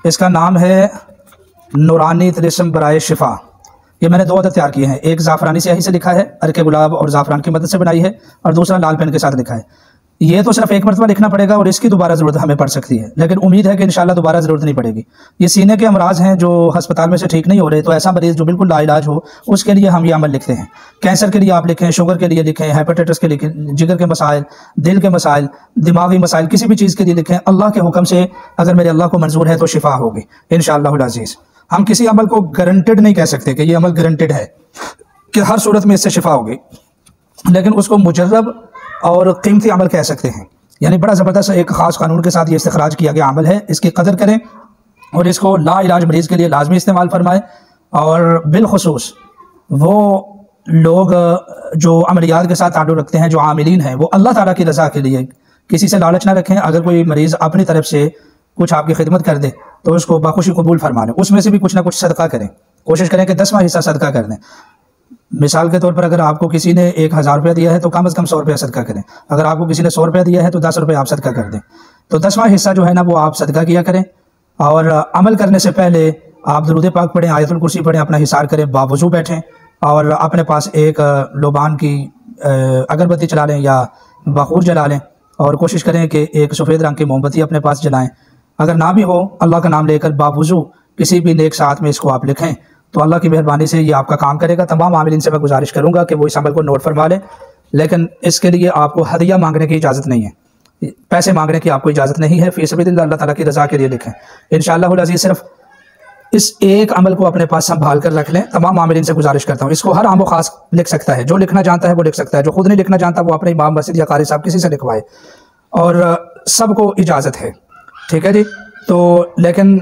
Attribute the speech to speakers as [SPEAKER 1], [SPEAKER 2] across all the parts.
[SPEAKER 1] इसका नाम है नूरानी तिलिस्म बराए शिफा। ये मैंने 2 अदद तैयार किए हैं, एक ज़ाफ़रानी स्याही से लिखा है, अरके गुलाब और ज़ाफ़रान की मदद से बनाई है, और दूसरा लाल पेन के साथ लिखा है। ये तो सिर्फ एक मरतबा लिखना पड़ेगा और इसकी दोबारा ज़रूरत हमें पड़ सकती है, लेकिन उम्मीद है कि इंशाल्लाह दोबारा ज़रूरत नहीं पड़ेगी। ये सीने के अमराज हैं जो अस्पताल में से ठीक नहीं हो रहे, तो ऐसा मरीज़ जो बिल्कुल लाइलाज हो उसके लिए हम ये अमल लिखते हैं। कैंसर के लिए आप लिखें, शुगर के लिए लिखें, हेपेटाइटिस के लिए, जिगर के मसाइल, दिल के मसाइल, दिमागी मसाइल, किसी भी चीज़ के लिए लिखें। अल्लाह के हुक्म से अगर मेरे अल्लाह को मंजूर है तो शिफा होगी इंशाअल्लाहुल अज़ीज़। हम किसी अमल को गारंटेड नहीं कह सकते कि ये अमल गारंटेड है कि हर सूरत में इससे शिफा होगी, लेकिन उसको मुजर्रब और कीमती अमल कह सकते हैं। यानी बड़ा ज़बरदस्त एक ख़ास कानून के साथ ये इस्तिखराज किया गया अमल है, इसकी कदर करें और इसको लाइलाज मरीज़ के लिए लाजमी इस्तेमाल फरमाएँ। और बिलखुसूस वो लोग जो अमलियात के साथ ताल्लुक़ रखते हैं, जो आमिलीन हैं, वो अल्लाह ताला की रज़ा के लिए किसी से लालच ना रखें। अगर कोई मरीज़ अपनी तरफ से कुछ आपकी खिदमत कर दे तो उसको बाखुशी कबूल फरमा लें, उसमें से भी कुछ ना कुछ सदका करें, कोशिश करें कि 10वां हिस्सा सदका कर दें। मिसाल के तौर पर अगर आपको किसी ने 1000 रुपया दिया है तो कम से कम 100 रुपया सदका करें। अगर आपको किसी ने 100 रुपया दिया है तो 10 रुपये आप सदका कर दें। तो 10वां हिस्सा जो है ना वो आप सदका किया करें। और अमल करने से पहले आप दुरूद पाक पढ़ें, आयतुल कुर्सी पढ़ें, अपना हिसार करें, बावुज़ू बैठें और अपने पास एक लोबान की अगरबत्ती चला लें या बखूर जला लें और कोशिश करें कि एक सफ़ेद रंग की मोमबत्ती अपने पास जलाएँ। अगर ना भी हो, अल्लाह का नाम लेकर बावुज़ू किसी भी नेक साथ में इसको आप लिखें तो अल्लाह की मेहरबानी से ये आपका काम करेगा। तमाम आमिलीन से मैं गुजारिश करूँगा कि वो इस अमल को नोट फरमा लें, लेकिन इसके लिए आपको हदिया मांगने की इजाज़त नहीं है, पैसे मांगने की आपको इजाज़त नहीं है। फ़ी सबीलिल्लाह अल्लाह ताला की रज़ा के लिए लिखें इंशाअल्लाहुल अज़ीज़। सिर्फ इस एक अमल को अपने पास संभाल कर रख लें। तमाम आमिलीन से गुजारिश करता हूँ, इसको हर आम व ख़ास लिख सकता है, जो लिखना जानता है वो लिख सकता है, जो खुद नहीं लिखना जानता वो अपने इमाम मस्जिद या कारी साहब किसी से लिखवाए, और सबको इजाज़त है, ठीक है जी। तो लेकिन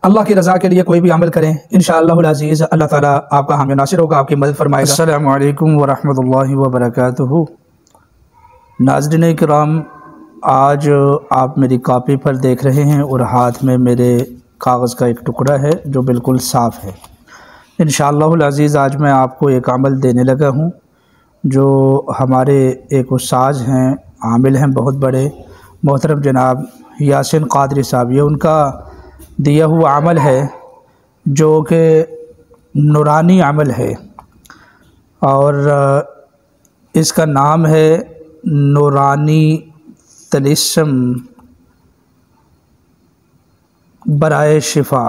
[SPEAKER 1] अल्लाह की रज़ा के लिए कोई भी अमल करें इंशाअल्लाहुल अज़ीज़, अल्लाह ताला आपका हामी नासिर होगा, आपकी मदद फरमाएगा। अस्सलामु अलैकुम व रहमतुल्लाहि व बरकातुहू। नाज़रीन किराम, आज आप मेरी कॉपी पर देख रहे हैं और हाथ में मेरे कागज़ का एक टुकड़ा है जो बिल्कुल साफ़ है। इंशाअल्लाहुल अज़ीज़ आज मैं आपको एक अमल देने लगा हूँ जो हमारे एक उस्ताद हैं, आमिल हैं बहुत बड़े, मोहतरम जनाब यासिन क़ादरी साहब। ये उनका दिया हुआ अमल है जो कि नूरानी अमल है और इसका नाम है नूरानी तिलिस्म बराए शिफा।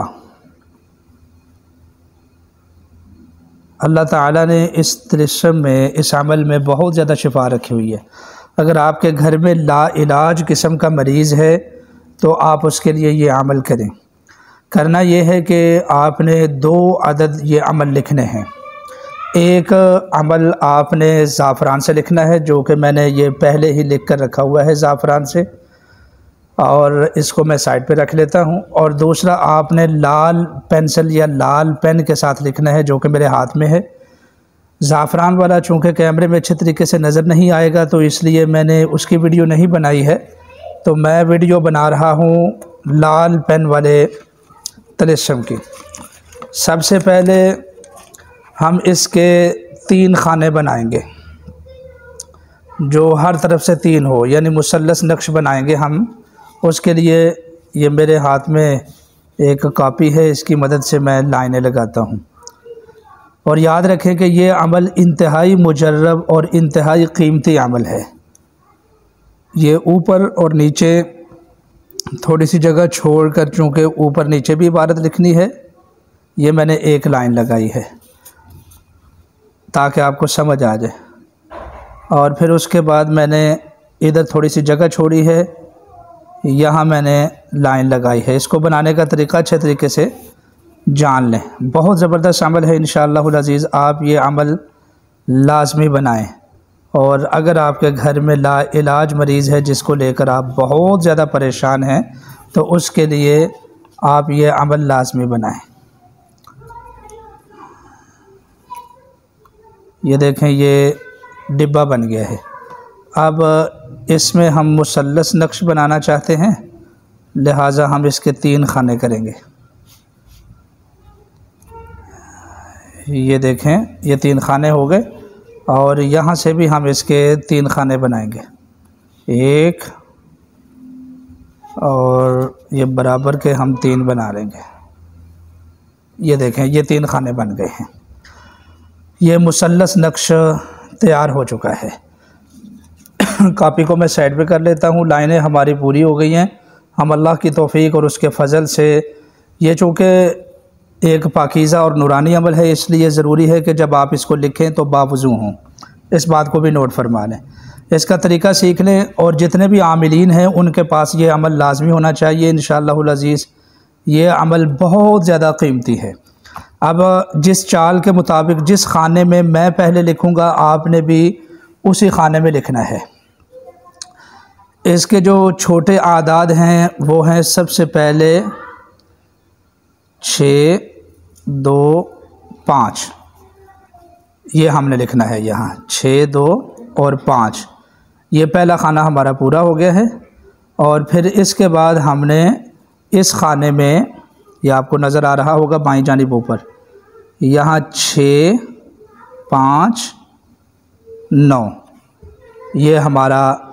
[SPEAKER 1] अल्लाह ताला ने इस तिलिस्म में, इस अमल में बहुत ज़्यादा शिफा रखी हुई है। अगर आपके घर में लाइलाज किस्म का मरीज़ है तो आप उसके लिए ये अमल करें। करना ये है कि आपने 2 अदद ये अमल लिखने हैं। एक अमल आपने ज़ाफ़रान से लिखना है जो कि मैंने ये पहले ही लिख कर रखा हुआ है ज़ाफ़रान से, और इसको मैं साइड पे रख लेता हूँ। और दूसरा आपने लाल पेंसिल या लाल पेन के साथ लिखना है जो कि मेरे हाथ में है। ज़ाफ़रान वाला चूँकि कैमरे में अच्छे तरीके से नज़र नहीं आएगा तो इसलिए मैंने उसकी वीडियो नहीं बनाई है, तो मैं वीडियो बना रहा हूँ लाल पेन वाले तिलिस्म की। सबसे पहले हम इसके 3 खाने बनाएंगे जो हर तरफ से 3 हो, यानी मुसल्लस नक्श बनाएंगे हम। उसके लिए ये मेरे हाथ में एक कॉपी है, इसकी मदद से मैं लाइनें लगाता हूँ। और याद रखें कि ये अमल इंतहाई मुजर्रब और इंतहाई कीमती अमल है। ये ऊपर और नीचे थोड़ी सी जगह छोड़कर, चूँकि ऊपर नीचे भी इबारत लिखनी है, ये मैंने एक लाइन लगाई है ताकि आपको समझ आ जाए। और फिर उसके बाद मैंने इधर थोड़ी सी जगह छोड़ी है, यहाँ मैंने लाइन लगाई है। इसको बनाने का तरीका अच्छे तरीके से जान लें। बहुत ज़बरदस्त अमल है इंशाअल्लाहुल अज़ीज़, आप ये अमल लाजमी बनाएं। और अगर आपके घर में लाइलाज मरीज़ है जिसको लेकर आप बहुत ज़्यादा परेशान हैं तो उसके लिए आप ये अमल लाजमी बनाएं। ये देखें, ये डिब्बा बन गया है। अब इसमें हम मुसल्लस नक्श बनाना चाहते हैं, लिहाजा हम इसके 3 खाने करेंगे। ये देखें, ये 3 खाने हो गए और यहाँ से भी हम इसके 3 खाने बनाएंगे। 1 और ये बराबर के हम 3 बना लेंगे। ये देखें, ये 3 खाने बन गए हैं। ये मुसल्लस नक्श तैयार हो चुका है। कॉपी को मैं साइड पे कर लेता हूँ। लाइनें हमारी पूरी हो गई हैं। हम अल्लाह की तौफीक और उसके फ़ज़ल से, ये चूँकि एक पाकीज़ा और नूरानी अमल है, इसलिए ज़रूरी है कि जब आप इसको लिखें तो बावज़ू हों। इस बात को भी नोट फरमा लें। इसका तरीका सीख लें और जितने भी आमिलीन हैं उनके पास ये अमल लाजमी होना चाहिए इंशाअल्लाहुल अज़ीज़। ये अमल बहुत ज़्यादा कीमती है। अब जिस चाल के मुताबिक जिस खाने में मैं पहले लिखूँगा, आपने भी उसी खाने में लिखना है। इसके जो छोटे आदाद हैं वो हैं, सबसे पहले 6, 2, 5, ये हमने लिखना है यहाँ 6, 2 और 5। ये पहला खाना हमारा पूरा हो गया है। और फिर इसके बाद हमने इस खाने में, ये आपको नज़र आ रहा होगा बाईं जानिब ऊपर, यहाँ 6, 5, 9, ये हमारा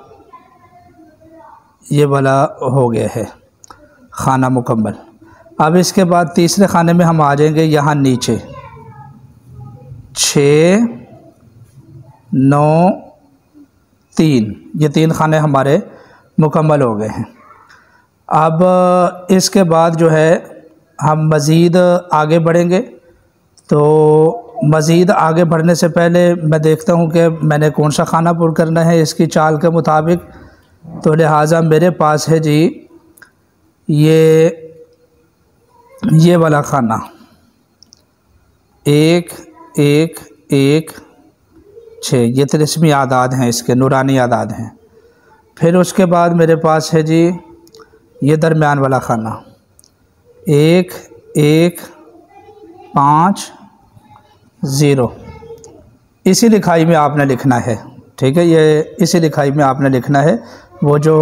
[SPEAKER 1] ये वाला हो गया है खाना मुकम्मल। अब इसके बाद तीसरे खाने में हम आ जाएंगे यहाँ नीचे 6, 9, 3, ये 3 खाने हमारे मुकम्मल हो गए हैं। अब इसके बाद जो है हम मज़ीद आगे बढ़ेंगे। तो मज़ीद आगे बढ़ने से पहले मैं देखता हूँ कि मैंने कौन सा खाना पुर करना है इसकी चाल के मुताबिक। तो लिहाजा मेरे पास है जी ये वाला खाना 1, 1, 1, 6, ये तिलिस्मी आदाद हैं, इसके नूरानी आदाद हैं। फिर उसके बाद मेरे पास है जी ये दरमियान वाला खाना 1, 1, 5, 0। इसी लिखाई में आपने लिखना है, ठीक है। ये इसी लिखाई में आपने लिखना है। वो जो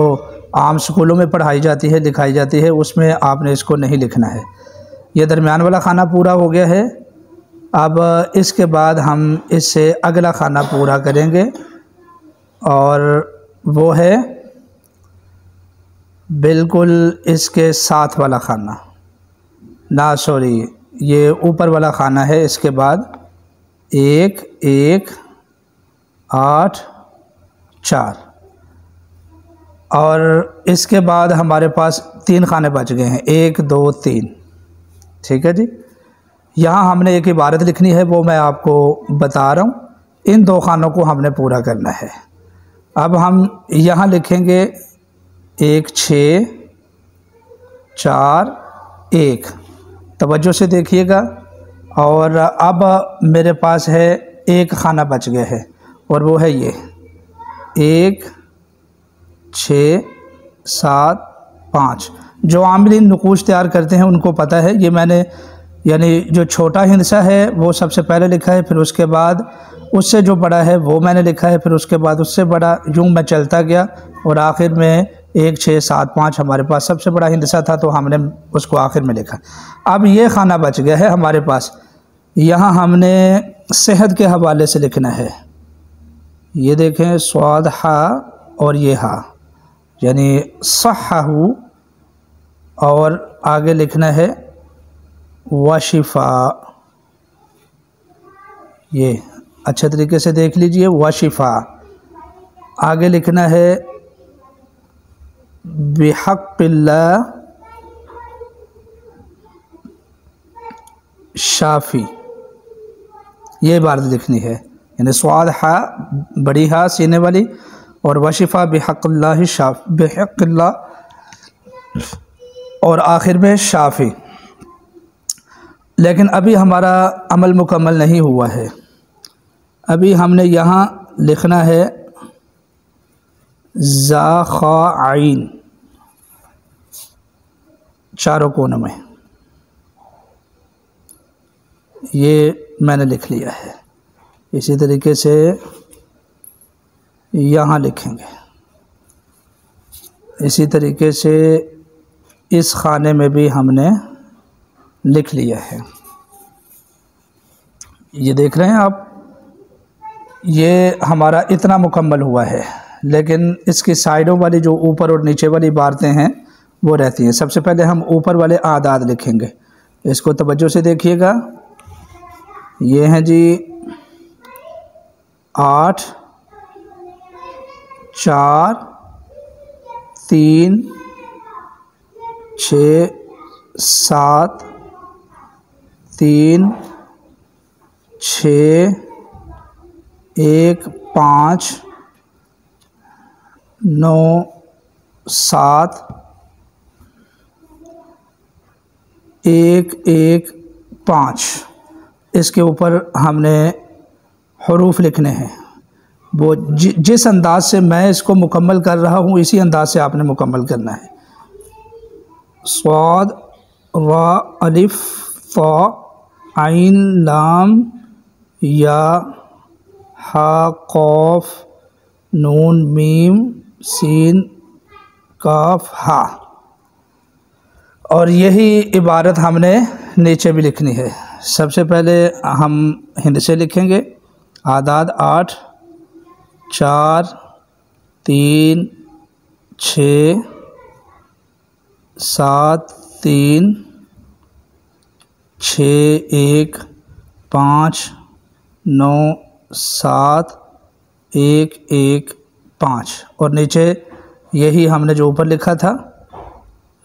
[SPEAKER 1] आम स्कूलों में पढ़ाई जाती है, लिखाई जाती है, उसमें आपने इसको नहीं लिखना है। ये दरमियान वाला खाना पूरा हो गया है। अब इसके बाद हम इससे अगला खाना पूरा करेंगे और वो है बिल्कुल इसके साथ वाला खाना, ना सॉरी, ये ऊपर वाला खाना है। इसके बाद 1, 1, 8, 4 और इसके बाद हमारे पास 3 खाने बच गए हैं 1, 2, 3, ठीक है जी। यहाँ हमने एक इबारत लिखनी है, वो मैं आपको बता रहा हूँ। इन 2 खानों को हमने पूरा करना है। अब हम यहाँ लिखेंगे 1, 6, 4, 1, तवज्जो से देखिएगा। और अब मेरे पास है एक खाना बच गया है और वो है ये 1, 6, 7, 5। जो आमिलीन नुकूश तैयार करते हैं उनको पता है, ये मैंने यानी जो छोटा हिंसा है वो सबसे पहले लिखा है, फिर उसके बाद उससे जो बड़ा है वो मैंने लिखा है, फिर उसके बाद उससे बड़ा, यूँ मैं चलता गया और आखिर में 1, 6, 7, 5 हमारे पास सबसे बड़ा हिंसा था, तो हमने उसको आखिर में लिखा। अब ये खाना बच गया है हमारे पास। यहाँ हमने सेहत के हवाले से लिखना है। ये देखें, स्वाद हा और ये हा, यानी सह्हू, और आगे लिखना है वशिफ़ा। ये अच्छे तरीके से देख लीजिए, वशिफ़ा। आगे लिखना है बिहक़्क़िल्लाह शाफ़ी। ये इबारत लिखनी है, यानी स्वाद हा, बड़ी हा सीने वाली, और वशिफ़ा बिहक़्क़िल्लाह बिहक़्क़िल्लाह, और आखिर में शाफ़ी। लेकिन अभी हमारा अमल मुकम्मल नहीं हुआ है। अभी हमने यहाँ लिखना है ज़ा ख़ा आइन, चारों कोनों में। ये मैंने लिख लिया है। इसी तरीके से यहाँ लिखेंगे। इसी तरीके से इस खाने में भी हमने लिख लिया है। ये देख रहे हैं आप, ये हमारा इतना मुकम्मल हुआ है। लेकिन इसकी साइडों वाली जो ऊपर और नीचे वाली इबारतें हैं वो रहती हैं। सबसे पहले हम ऊपर वाले आदाद लिखेंगे, इसको तवज्जो से देखिएगा। ये हैं जी 8 4 3 6 7 3 6 1 5 9 7 1 1 5। इसके ऊपर हमने हरूफ लिखने हैं। वो जिस अंदाज से मैं इसको मुकम्मल कर रहा हूँ इसी अंदाज से आपने मुकम्मल करना है। स्वाद वा अलिफ ता आइन लाम या हा कौफ नून मीम सीन काफ हा। और यही इबारत हमने नीचे भी लिखनी है। सबसे पहले हम हिंद से लिखेंगे। आदाद 8 4 3 6 7 3 6 1 5 9 7 1 1 5। और नीचे यही हमने जो ऊपर लिखा था,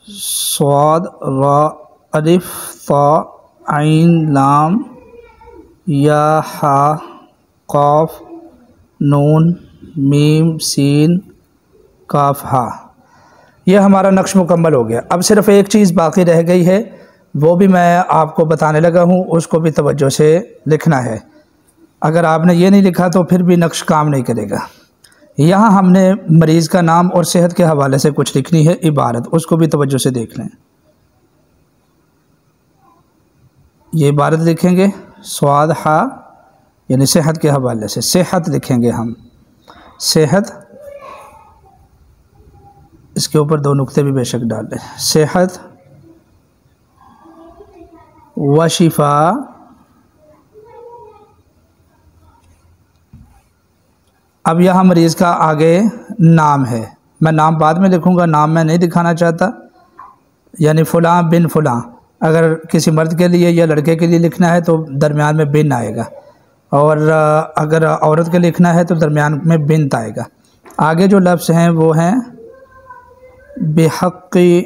[SPEAKER 1] स्वाद रा अलिफ ता आइन लाम या हा कौफ नून मीम सीन काफ हा। यह हमारा नक्श मुकम्मल हो गया। अब सिर्फ़ एक चीज़ बाकी रह गई है, वो भी मैं आपको बताने लगा हूँ, उसको भी तवज्जो से लिखना है। अगर आपने ये नहीं लिखा तो फिर भी नक्श काम नहीं करेगा। यहाँ हमने मरीज़ का नाम और सेहत के हवाले से कुछ लिखनी है इबारत, उसको भी तवज्जो से देख लें। ये इबारत लिखेंगे स्वाद हा यानी सेहत के हवाले से। सेहत लिखेंगे हम, सेहत, इसके ऊपर 2 नुक्ते भी बेशक डाल लें। सेहत व शिफा अब यहाँ मरीज़ का आगे नाम है। मैं नाम बाद में लिखूँगा, नाम मैं नहीं दिखाना चाहता। यानी फ़ुलां बिन फ़ुलां, अगर किसी मर्द के लिए या लड़के के लिए लिखना है तो दरमियान में बिन आएगा, और अगर औरत के लिखना है तो दरमियान में बिन्त आएगा। आगे जो लफ्ज़ हैं वो हैं बिहक़्क़ी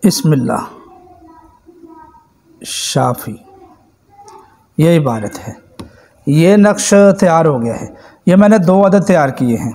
[SPEAKER 1] इस्मिल्लाह शाफ़ी। ये इबारत है। ये नक्श तैयार हो गया है। ये मैंने 2 अदद तैयार किए हैं।